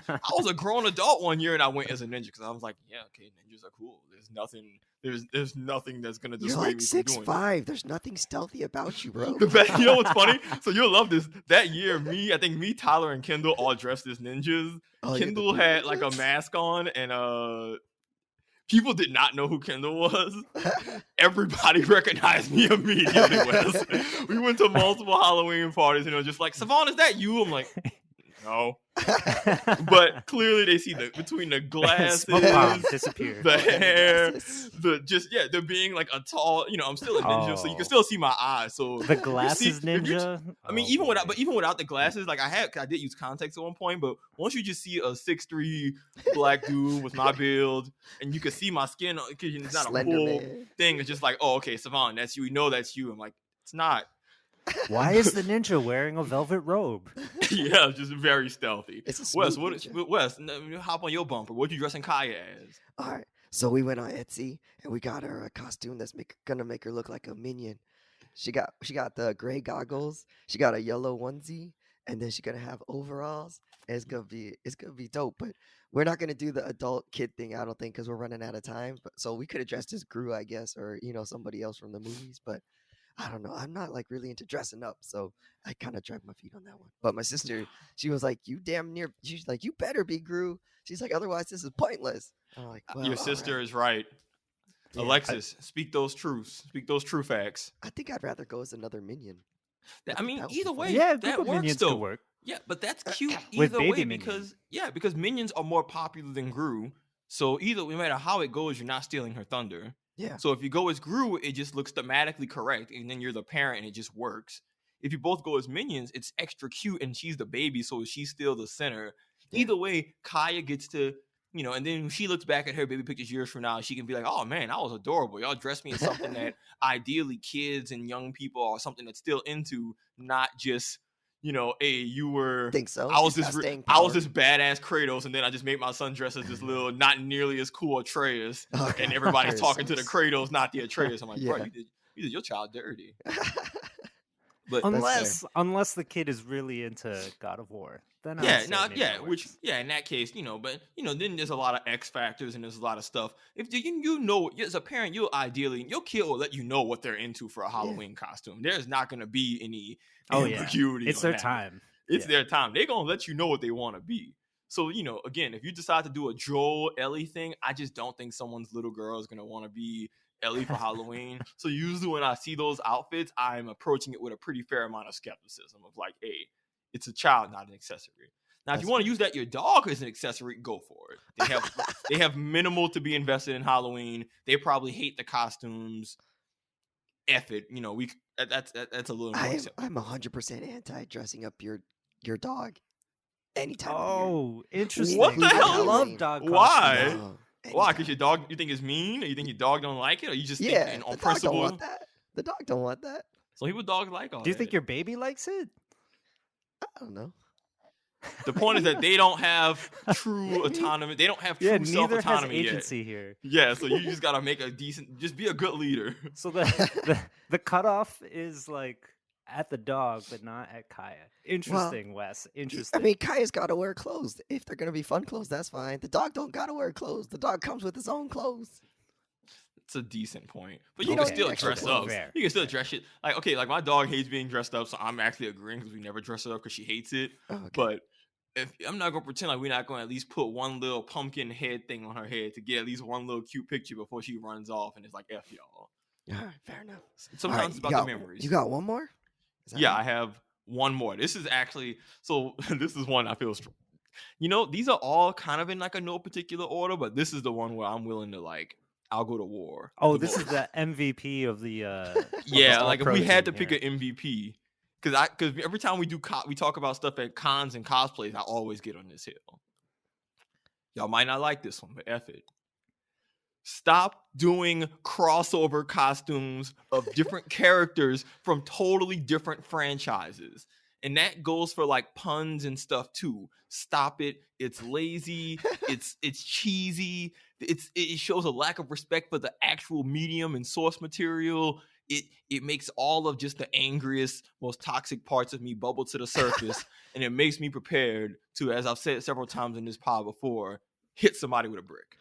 I was a grown adult one year and I went as a ninja because I was like, yeah, okay, ninjas are cool. There's nothing that's gonna dissuade me from doing it. 6'5". There's nothing stealthy about you, bro. You know what's funny? So you'll love this. That year, I think Tyler, and Kendall all dressed as ninjas. Kendall had like a mask on, and people did not know who Kendall was. Everybody recognized me immediately. Wes. We went to multiple Halloween parties, just like, Savon, is that you? I'm like, no. But clearly they see between the glasses, Smoke bomb disappeared. the hair, the being like a tall, I'm still a ninja, so you can still see my eyes. So the glasses ninja. Even without the glasses, like I did use contacts at one point, but once you just see a 6'3" black dude with my build, and you can see my skin, because it's not Slender a full man. thing. It's just like, oh, okay, Savon, that's you. We know that's you. I'm like, it's not. Why is the ninja wearing a velvet robe? Yeah, just very stealthy. It's a Wes, smooth Wes, hop on your bumper. What you dressing Kaya as? All right. So we went on Etsy and we got her a costume that's gonna make her look like a minion. She got the gray goggles. She got a yellow onesie, and then she's gonna have overalls. And it's gonna be dope. But we're not gonna do the adult kid thing, I don't think, because we're running out of time. But so we could have dressed as Gru, I guess, or somebody else from the movies. But I don't know. I'm not like really into dressing up, so I kind of dragged my feet on that one. But my sister, she was like, she's like, you better be Gru. She's like, otherwise this is pointless. I'm like, well, your sister is right. Yeah, Alexis, speak those truths. Speak those true facts. I think I'd rather go as another minion. I mean, either way, yeah, that works minions still. could work. Yeah, but that's cute With either baby way minions. because minions are more popular than Gru. So no matter how it goes, you're not stealing her thunder. Yeah. So if you go as Gru, it just looks thematically correct, and then you're the parent, and it just works. If you both go as minions, it's extra cute, and she's the baby, so she's still the center. Yeah. Either way, Kaya gets to, and then when she looks back at her baby pictures years from now, she can be like, oh man, I was adorable. Y'all dressed me in something that ideally kids and young people or something that's still into, not just, hey, you were. Think so? I was She's this got staying I was power. this badass Kratos, and then I just made my son dress as this little, not nearly as cool Atreus, Okay. and everybody's Atreus talking to the sucks. Kratos, not the Atreus. I'm like, bro, Yeah. you did your child dirty. But Unless the kid is really into God of War, then yeah, I'd say now maybe yeah, that which works. in that case, but then there's a lot of X factors and there's a lot of stuff. If you as a parent, you'll ideally your kid will let you know what they're into for a Halloween costume. There's not going to be any ambiguity. It's on their that. time. It's their time. They're gonna let you know what they want to be. So again, if you decide to do a Joel Ellie thing, I just don't think someone's little girl is gonna want to be Ellie for Halloween. So usually when I see those outfits, I'm approaching it with a pretty fair amount of skepticism of like, hey, it's a child, not an accessory. Now, if you want to use that your dog as an accessory, go for it. They have minimal to be invested in Halloween. They probably hate the costumes. F it, that's a little more acceptable. I'm 100% anti dressing up your dog anytime of the Oh, interesting. What the hell? I love dog costumes. Why? year. Why? Because your dog, you think is mean, or you think your dog don't like it, or you just think on the dog principle? don't want that. The dog don't want that. Some people dogs like all Do you that. think your baby likes it? I don't know. The point is that they don't have true autonomy. They don't have true Neither has self-autonomy agency here. yet. Yeah, so you just gotta make just be a good leader. So the cutoff is like at the dog, but not at Kaya. Interesting, Wes. Interesting. I mean, Kaya's got to wear clothes. If they're gonna be fun clothes, that's fine. The dog don't gotta wear clothes. The dog comes with his own clothes. It's a decent point, but you Okay, can still actually, dress well, up. fair, You can still dress it. Like my dog hates being dressed up, so I'm actually agreeing because we never dress her up because she hates it. Oh, okay. But if I'm not gonna pretend like we're not gonna at least put one little pumpkin head thing on her head to get at least one little cute picture before she runs off, and it's like F y'all. All right, fair enough. Sometimes it's about the memories. You got one more? Yeah, I have one more. This is actually this is one I feel strong. These are all kind of in like a no particular order, but this is the one where I'm willing to I'll go to war. Oh, this is the MVP of the yeah, like if we had to here. pick an MVP, because every time we talk about stuff at cons and cosplays, I always get on this hill. Y'all might not like this one, but F it. Stop doing crossover costumes of different characters from totally different franchises. And that goes for like puns and stuff too. Stop it. It's lazy. It's cheesy. It shows a lack of respect for the actual medium and source material. It makes all of just the angriest, most toxic parts of me bubble to the surface. And it makes me prepared to, as I've said several times in this pod before, hit somebody with a brick.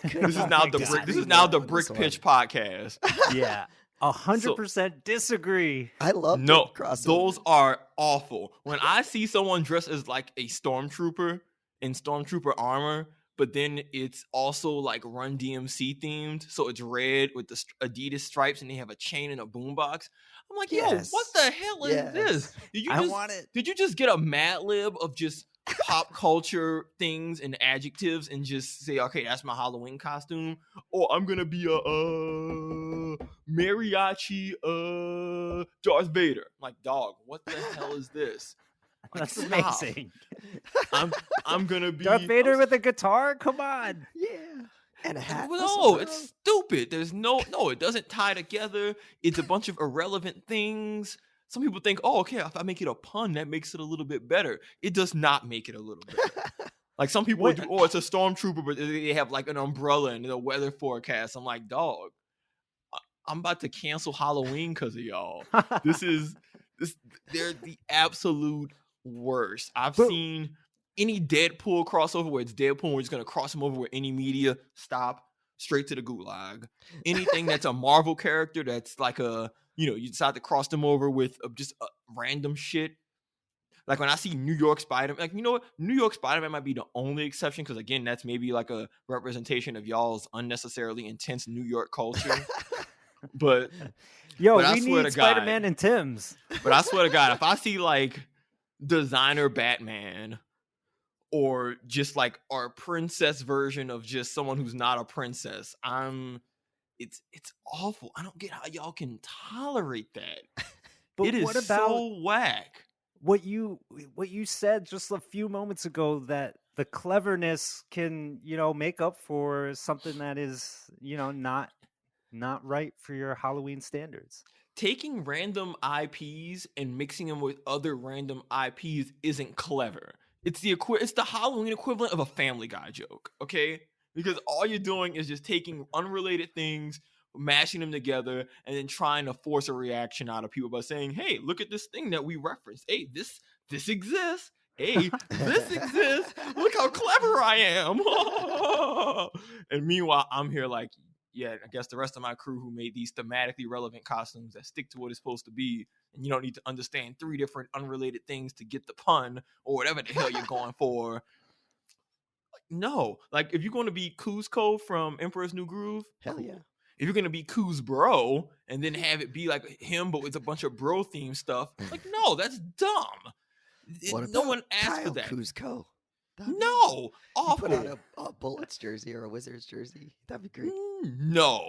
This is now the Brick Pitch podcast. Yeah. 100% disagree. I love crossover. Those are awful. When I see someone dressed as like a stormtrooper in stormtrooper armor, but then it's also like Run DMC themed, so it's red with the Adidas stripes, and they have a chain and a boombox. I'm like, yo, what the hell is this? Did you just get a Mad Lib of just pop culture things and adjectives and just say, okay, that's my Halloween costume? Or I'm gonna be a mariachi Darth Vader. I'm like, dog, what the hell is this? Like, that's amazing. I'm gonna be Darth Vader with a guitar? Come on. Yeah. And a hat. No, it's stupid. There's no, it doesn't tie together. It's a bunch of irrelevant things. Some people think, oh, okay, if I make it a pun, that makes it a little bit better. It does not make it a little better. Like some people do, it's a stormtrooper, but they have like an umbrella and the weather forecast. I'm like, dog, I'm about to cancel Halloween because of y'all. They're the absolute worst. I've seen any Deadpool crossover where it's Deadpool and we're just going to cross him over with any media. Stop. Straight to the gulag. Anything that's a Marvel character that's like you decide to cross them over with just random shit. Like when I see New York Spider-Man, like, you know what? New York Spider-Man might be the only exception because, again, that's maybe like a representation of y'all's unnecessarily intense New York culture. But we need Spider-Man and Tim's. But I swear to God, if I see like designer Batman or just like our princess version of just someone who's not a princess, it's awful. I don't get how y'all can tolerate that. But it is what about so whack. What you said just a few moments ago, that the cleverness can, make up for something that is, not right for your Halloween standards. Taking random IPs and mixing them with other random IPs isn't clever. It's the Halloween equivalent of a Family Guy joke, okay? Because all you're doing is just taking unrelated things, mashing them together, and then trying to force a reaction out of people by saying, "Hey, look at this thing that we referenced. Hey, this exists. Hey, this exists. Look how clever I am." And meanwhile, I'm here like, yeah, I guess the rest of my crew who made these thematically relevant costumes that stick to what it's supposed to be, and you don't need to understand 3 different unrelated things to get the pun or whatever the hell you're going for. No, like if you're going to be Kuzco from Emperor's New Groove, Hell yeah. if you're going to be Kuz Bro and then have it be like him but with a bunch of bro themed stuff, like no, that's dumb. No one asked for that. Kuzco. No, awful. Put on a Bullets jersey or a Wizards jersey. That'd be great. No,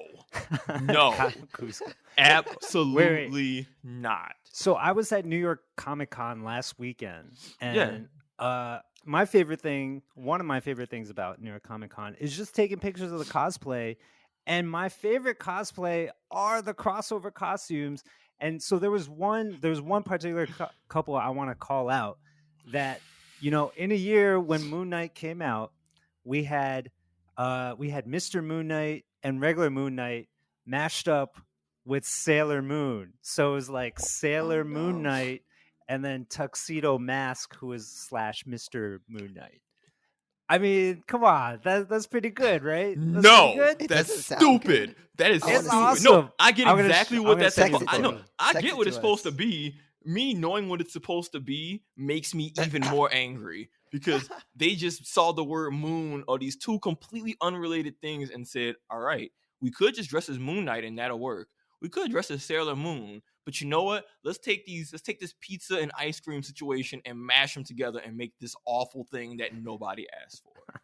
absolutely not. So I was at New York Comic Con last weekend, and one of my favorite things about New York Comic Con is just taking pictures of the cosplay. And my favorite cosplay are the crossover costumes. And so there was one particular couple I want to call out that, in a year when Moon Knight came out, we had Mr. Moon Knight and regular Moon Knight mashed up with Sailor Moon. So it was like Sailor Moon Knight and then Tuxedo Mask, who is / Mr. Moon Knight. I mean, come on, that's pretty good, right? That's stupid. That is stupid. Awesome. No, I get exactly what that's supposed to be. I get what it's supposed to be. Me knowing what it's supposed to be makes me even more angry because they just saw the word moon or these 2 completely unrelated things and said, all right, we could just dress as Moon Knight and that'll work. We could dress as Sailor Moon, but you know what? Let's take this pizza and ice cream situation and mash them together and make this awful thing that nobody asked for.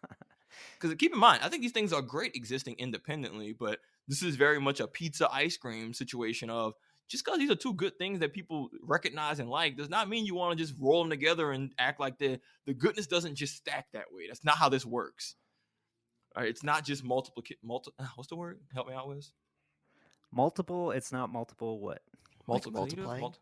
Because keep in mind, I think these things are great existing independently, but this is very much a pizza ice cream situation of just because these are 2 good things that people recognize and like does not mean you want to just roll them together and act like the goodness doesn't just stack that way. That's not how this works. All right, it's not just multiple. What's the word? Help me out, Wiz. Multiple. It's not multiple. What? Multiplying.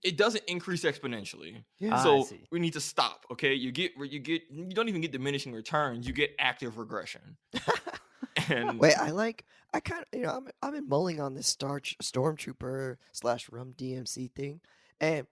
It doesn't increase exponentially. Yeah. So we need to stop. Okay, you don't even get diminishing returns. You get active regression. And wait, I kind of, I've been mulling on this Stormtrooper / Rum DMC thing, and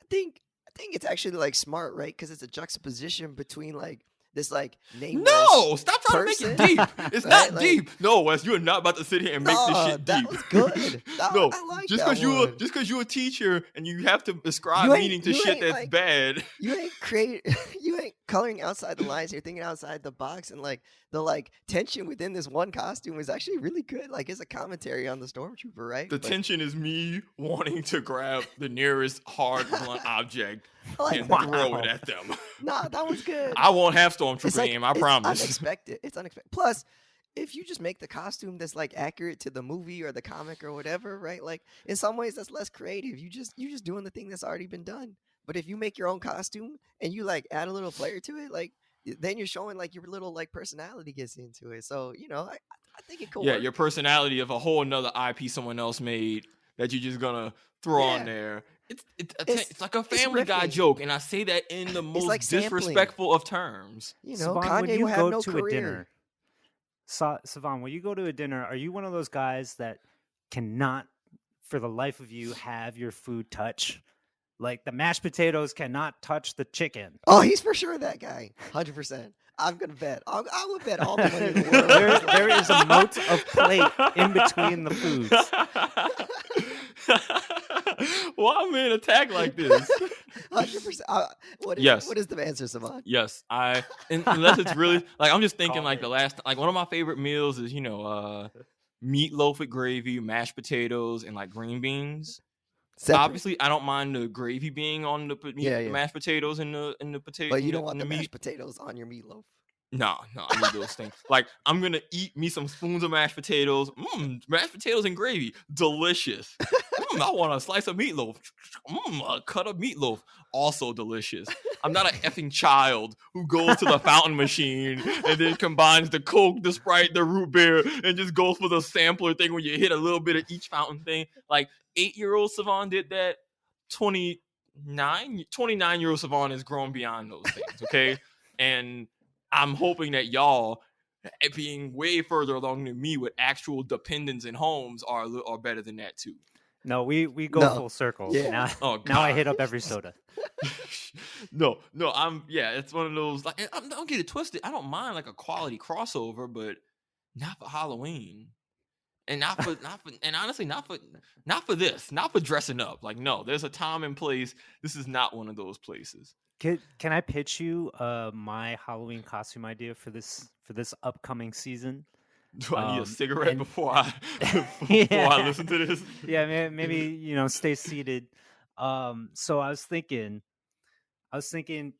I think it's actually like smart, right? Because it's a juxtaposition between like this like nameless. No, stop trying person. to make it deep. It's right? not deep. No, Wes, you are not about to sit here and make this shit deep. That was good. No, I like just because you're a teacher and you have to ascribe meaning to shit that's like, bad. You ain't coloring outside the lines. You're thinking outside the box, and like the tension within this one costume is actually really good. Like it's a commentary on the Stormtrooper, right? The tension is me wanting to grab the nearest hard blunt object and throw it at them. Nah, that was good. I won't have Stormtrooper aim, I promise. It's unexpected. Plus, if you just make the costume that's like accurate to the movie or the comic or whatever, right? Like in some ways that's less creative. You just doing the thing that's already been done. But if you make your own costume and you like add a little flair to it, like then you're showing like your little like personality gets into it. So, I think it could work. Your personality of a whole another IP someone else made that you're just gonna throw on there. It's like a Family Guy joke, and I say that in the most like disrespectful of terms. Savon, Kanye will have no career. Savon, when you go to a dinner, are you one of those guys that cannot, for the life of you, have your food touch? Like the mashed potatoes cannot touch the chicken. Oh, he's for sure that guy. 100%. I'm going to bet. I would bet all the money in the world. There is a moat of plate in between the foods. Why am I in attack like this? 100%. What is the answer, Savon? Yes. Unless it's really, like, I'm just thinking like the last, like one of my favorite meals is, meatloaf with gravy, mashed potatoes, and like green beans. Separate. Obviously, I don't mind the gravy being on the mashed potatoes and the potato. But you don't want the mashed potatoes on your meatloaf. No, I need those things. Like, I'm gonna eat me some spoons of mashed potatoes. Mashed potatoes and gravy, delicious. I want a slice of meatloaf. A cut of meatloaf, also delicious. I'm not an effing child who goes to the fountain machine and then combines the Coke, the Sprite, the root beer, and just goes for the sampler thing where you hit a little bit of each fountain thing. Like 8-year-old Savon did that. 29-year-old Savon has grown beyond those things. Okay, and I'm hoping that y'all, being way further along than me with actual dependents and homes, are better than that too. No, we go No. full circle. Yeah. Now I hit up every soda. No, it's one of those, like, don't get it twisted. I don't mind like a quality crossover, but not for Halloween. And honestly, not for this, not for dressing up. Like, no, there's a time and place. This is not one of those places. Can I pitch you my Halloween costume idea for this upcoming season? Do I need a cigarette before I listen to this? Yeah, maybe stay seated. So I was thinking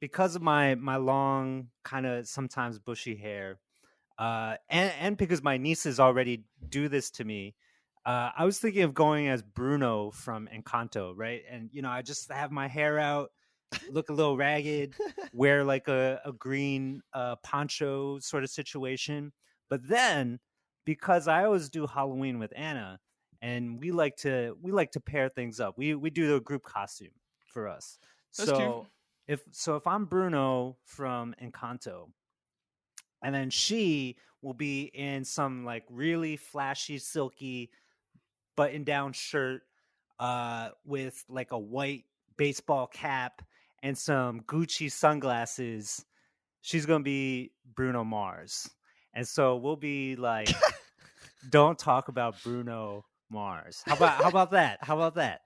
because of my long, kind of sometimes bushy hair, and because my nieces already do this to me, I was thinking of going as Bruno from Encanto, right? And I just have my hair out, look a little ragged, wear like a green poncho sort of situation. But then, because I always do Halloween with Anna, and we like to pair things up. We do the group costume for us. That's cute. If I'm Bruno from Encanto, and then she will be in some like really flashy, silky button-down shirt with like a white baseball cap and some Gucci sunglasses. She's gonna be Bruno Mars. And so we'll be like, don't talk about Bruno Mars. How about that? How about that?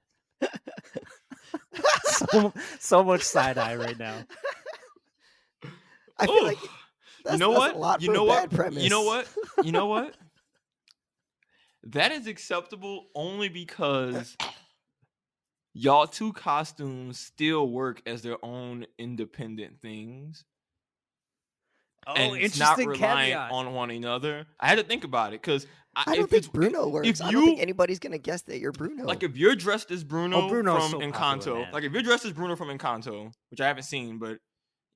so much side eye right now. I feel like you know what? A lot you for know a what? bad premise. You know what? You know what? That is acceptable only because y'all two costumes still work as their own independent things. Oh, and it's interesting not reliant caveat. on one another. I had to think about it because I don't think Bruno works. I don't think anybody's gonna guess that you're Bruno. Like if you're dressed as Bruno Bruno's from so Encanto, popular, man. like if you're dressed as Bruno from Encanto, which I haven't seen, but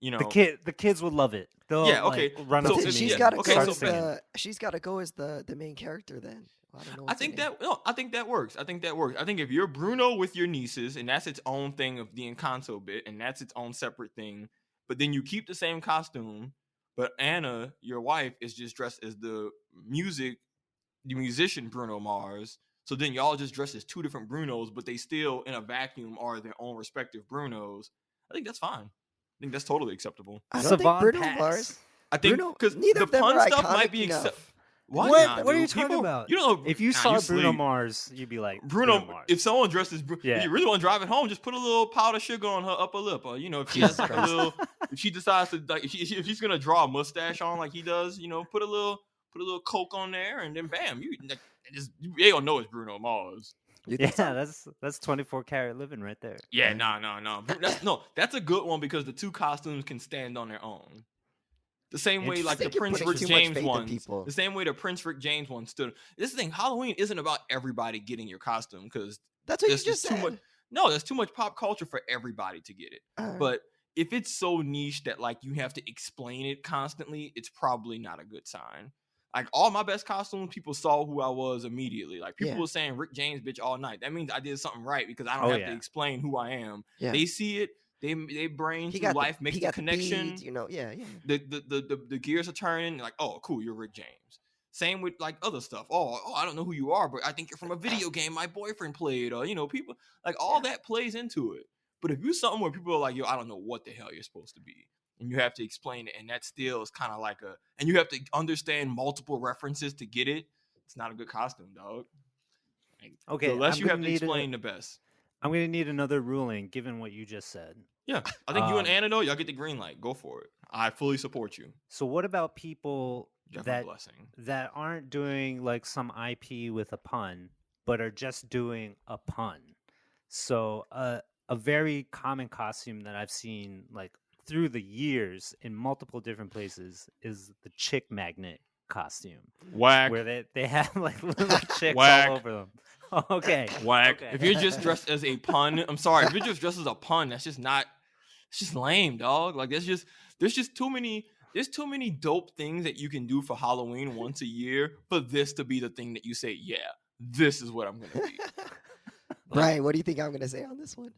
the kids would love it. They'll, yeah, okay. like, run So up to me. she's and got to start go as singing. she's got to go as the main character then. I don't know. I think that works. I think if you're Bruno with your nieces, and that's its own thing of the Encanto bit, and that's its own separate thing, but then you keep the same costume, but Anna, your wife, is just dressed as the musician Bruno Mars. So then y'all just dress as two different Brunos, but they still, in a vacuum, are their own respective Brunos. I think that's fine. I think that's totally acceptable. I don't Savon think Bruno pass. Mars. I think because neither the of them pun are stuff might iconic be enough. acceptable. What are you talking about? You know, if you saw Bruno Mars, you'd be like Bruno Mars. If someone dressed as Bruno, Yeah. if you really want to drive it home, just put a little powdered sugar on her upper lip, or if she has like a little, if she decides to like, if she's gonna draw a mustache on like he does, put a little Coke on there, and then bam, they don't know it's Bruno Mars. That's 24 karat living right there. Yeah, no. That's a good one because the two costumes can stand on their own. The same way like the Prince Rick James ones. The same way the Prince Rick James one stood. This thing, Halloween isn't about everybody getting your costume because that's what you just said. Too much. No, there's too much pop culture for everybody to get it. But if it's so niche that like you have to explain it constantly, it's probably not a good sign. Like all my best costumes, people saw who I was immediately. Like people were saying Rick James bitch all night. That means I did something right because I don't have to explain who I am. Yeah. They see it. They brain through life makes the connection. The gears are turning. Like, oh, cool, you're Rick James. Same with like other stuff. Oh, I don't know who you are, but I think you're from a video game my boyfriend played, or people like all that plays into it. But if you're something where people are like, yo, I don't know what the hell you're supposed to be, and you have to explain it, and that still is kind of like and you have to understand multiple references to get it. It's not a good costume, dog. Like, okay, the less you have to explain, the best. I'm going to need another ruling, given what you just said. Yeah, I think you and Anna, though, y'all get the green light. Go for it. I fully support you. So what about people that aren't doing like some IP with a pun, but are just doing a pun? So a very common costume that I've seen like through the years in multiple different places is the chick magnet costume. Whack. Where they have like little chicks all over them. Okay. Whack. Okay. If you're just dressed as a pun, I'm sorry. If you're just dressed as a pun, that's just not It's just lame, dog. Like there's just too many. There's too many dope things that you can do for Halloween once a year for this to be the thing that you say, yeah, this is what I'm gonna be. Brian, what do you think I'm gonna say on this one?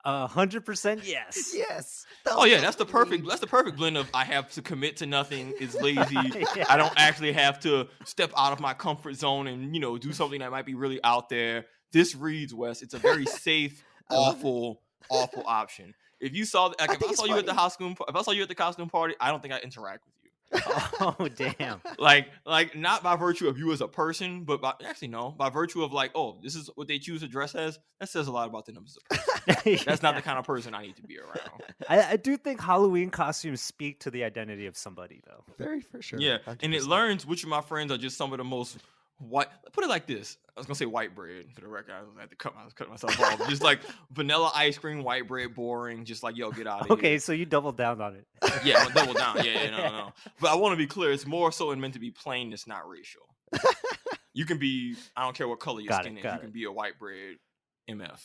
100% yes. Yes. Oh yeah, that's the perfect blend of I have to commit to nothing, is lazy. Yeah. I don't actually have to step out of my comfort zone and do something that might be really out there. This reads, Wes, it's a very safe, awful option. If you saw if I saw you at the costume party, I don't think I'd interact with you. Oh damn. Like not by virtue of you as a person, but by virtue of like, oh, this is what they choose to dress as. That says a lot about them as a person. That's not the kind of person I need to be around. I do think Halloween costumes speak to the identity of somebody, though. Very for sure. Yeah, 100%. and it learns which of my friends are just some of the most white. Put it like this: I was gonna say white bread for the record. I had to cut myself off. Just like vanilla ice cream, white bread, boring. Just like, yo, get out of here. Okay, so you doubled down on it. Yeah, I'm gonna double down. Yeah, no. But I want to be clear. It's more so meant to be plain. It's not racial. You can be. I don't care what color your skin is. You can be a white bread MF.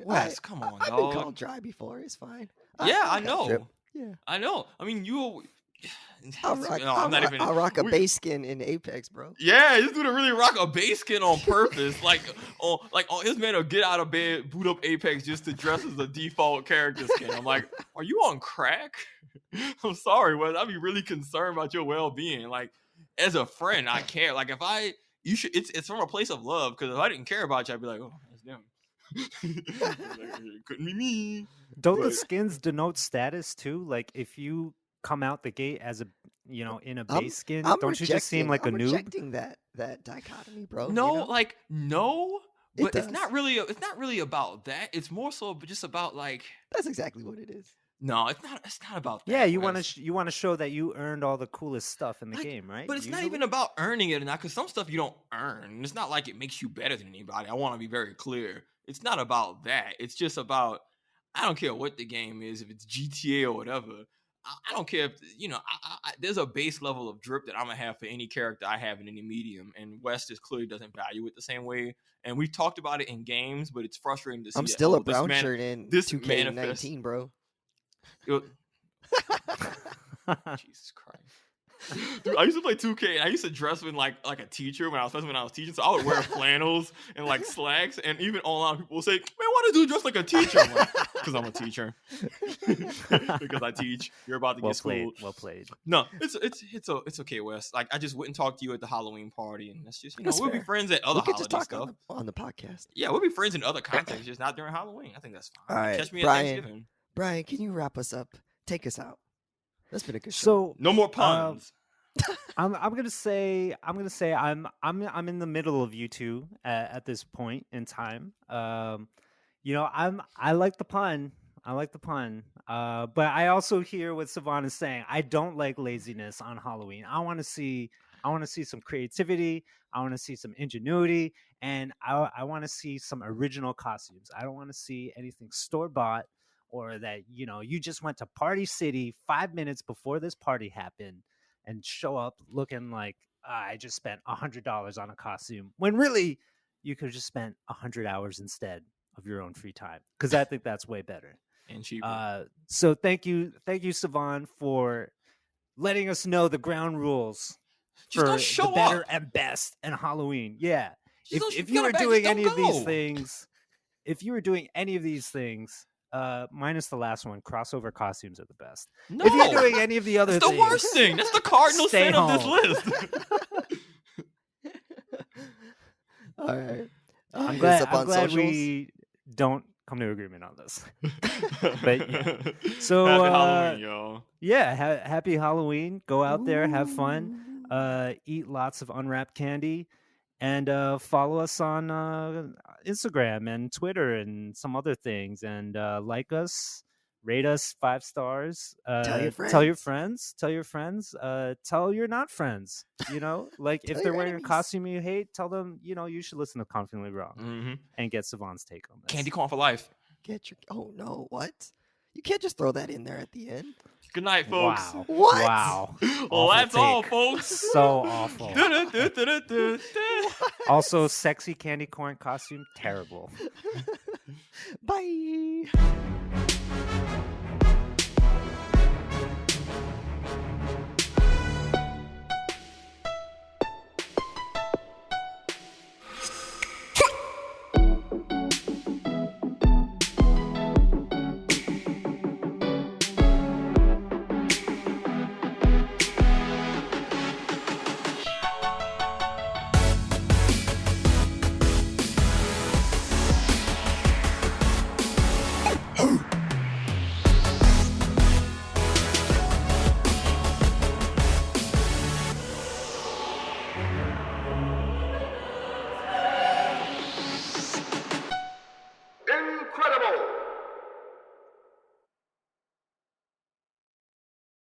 Wes, come on, I've dog. been called dry before. It's fine. Yeah, I got know. drip. Yeah. I know. I mean, I'll rock a base skin in Apex, bro. Yeah, this dude really rock a base skin on purpose. like his man will get out of bed, boot up Apex just to dress as the default character skin. I'm like, are you on crack? I'm sorry, Wes. I'd be really concerned about your well-being. Like, as a friend, I care. Like, it's from a place of love. Because if I didn't care about you, I'd be like, oh, that's them. It couldn't be me. Don't the skins denote status too? Like if you come out the gate as a in a base skin, don't you just seem like a noob? I'm rejecting that dichotomy, bro. No, no, but It it's not really about that. It's more so just about like that's exactly what it is. No, it's not about that. Yeah, you want to show that you earned all the coolest stuff in the game, right? But it's not even about earning it or not, because some stuff you don't earn. It's not like it makes you better than anybody. I want to be very clear. It's not about that. It's just about, I don't care what the game is, if it's GTA or whatever. I don't care if, there's a base level of drip that I'm going to have for any character I have in any medium. And West just clearly doesn't value it the same way. And we've talked about it in games, but it's frustrating to see. I'm still a brown shirt in 2K19, bro. Jesus Christ. Dude, I used to play 2K and I used to dress like a teacher when I was teaching. So I would wear flannels and like slacks, and even online people will say, man, why do you dress like a teacher? I'm like, because I'm a teacher. Because I teach. You're about to get schooled. Well played. No, it's okay, Wes. Like I just wouldn't talk to you at the Halloween party, and that's just we'll be friends at other holiday just talk stuff. on the podcast. Yeah, we'll be friends in other contexts, just not during Halloween. I think that's fine. All right, Catch me at Thanksgiving. Brian, can you wrap us up? Take us out. That's been a good show. So no more puns. I'm gonna say I'm in the middle of you two at this point in time. I like the pun. But I also hear what Savon is saying. I don't like laziness on Halloween. I want to see some creativity. I want to see some ingenuity, and I want to see some original costumes. I don't want to see anything store bought, or that you just went to Party City 5 minutes before this party happened and show up looking like I just spent $100 on a costume, when really you could have just spent 100 hours instead of your own free time, because I think that's way better and cheaper. So thank you Savon, for letting us know the ground rules just for don't show the better up. And best in Halloween. Yeah, if you you were doing any of these things, minus the last one, crossover costumes are the best. No, if you're doing any of the other things, the worst thing. That's the cardinal sin of this list. All right. I'm glad we don't come to agreement on this. But yeah. So happy Halloween, y'all. Yeah, happy Halloween. Go out there, have fun, eat lots of unwrapped candy, and follow us on Instagram and Twitter and some other things, and like us, rate us 5 stars. Tell your friends. Tell your not friends. Like if they're wearing a costume you hate, tell them you should listen to Confidently Wrong and get Savon's take on this. Candy corn for life. Oh no, what? You can't just throw that in there at the end. Good night, folks. Wow. What? Wow. Well, Awful that's all, take. folks. So awful. Du-du-du-du-du-du. Also, sexy candy corn costume, terrible. Bye.